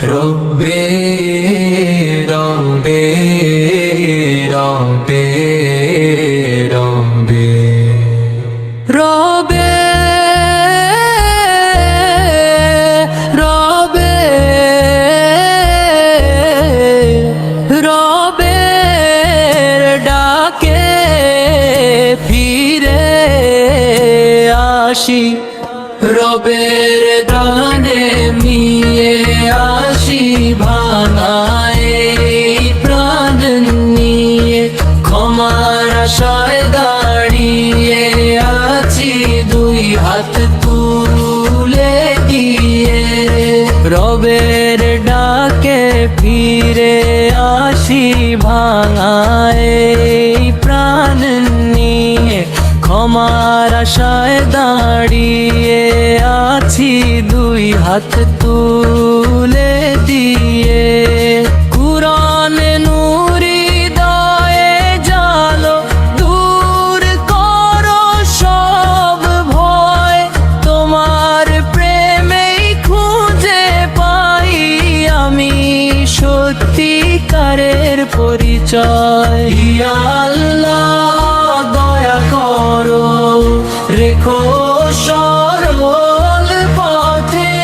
রব্বে রব্বে রব্বে রব্বে রব্বে রব্বে রব্বের ডাকে ফিরে আসি, রবের গানে মিয়ে আসি, ভাঙায় প্রাণ নিয়ে ক্ষমার আশায় দাঁড়িয়ে আছি, দুই হাত তুলে দিয়ে। রবের ডাকে ফিরে আসি, ভাঙায় প্রাণ নিয়ে ক্ষমার আশায় দাঁড়িয়ে আছি, দুই হাত তুলে দিয়ে। কুরআন নূরি হৃদয়ে জালো, দূর করো সব ভয়, তোমার প্রেমেই খুঁজে পাই আমি সত্যিকারের পরিচয়। ইয়া আল্লাহ দয়া করো, রেখো সরল পথে,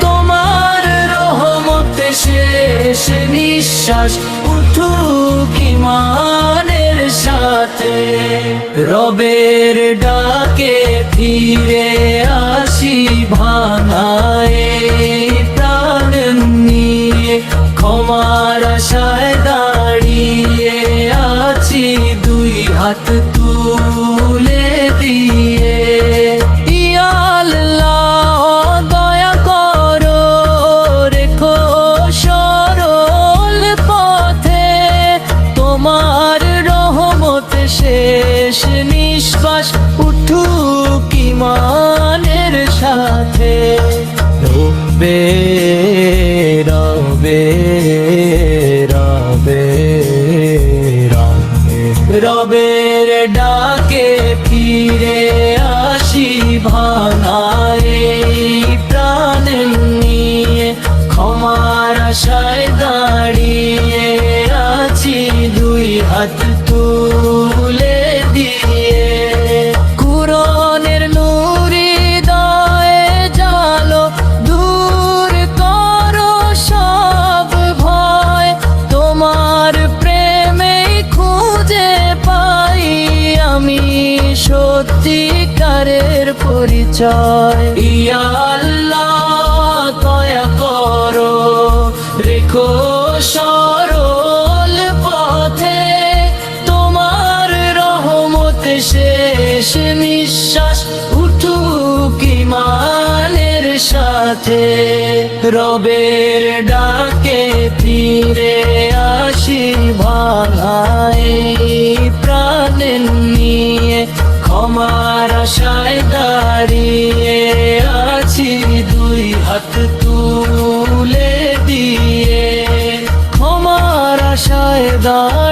তোমার রহমতে শেষ নিঃশ্বাস উঠুক ঈমানের সাথে। রবের ডাকে ফিরে আসি, ভাঙায় প্রাণ নিয়ে ক্ষমার আশায় দাঁড়িয়ে আছি, দুই হাত তুলে দিয়ে। ইয়া আল্লাহ দয়া করো, রেখো সরল পথে, তোমার রহমতে শেষ নিঃশ্বাস উঠুক ঈমানের সাথে। রব্বে রব্বে রব্বে রবের ডাকে ফিরে আসি, ভাঙায় প্রাণ নিয়ে ক্ষমার আশায় দাঁড়িয়ে আছি, দুই হাত তুলে দিয়ে। কুরআনের নূরি হৃদয়ে জালো, দূর করো সব ভয়, তোমার প্রেমেই খুঁজে পাই আমি সত্যিকারের পরিচয়। ইয়া আল্লাহ দয়া করো, রেখো সরল পথে, তোমার রহমতে শেষ নিঃশ্বাস উঠুক ঈমানের সাথে। রবের ডাকে ফিরে আসি, ভাঙায় প্রাণ নিয়ে ক্ষমার আশায় দাঁড়িয়ে আছি, দুই হাত তুলে দিয়ে। ক্ষমার আশায় দাঁড়িয়ে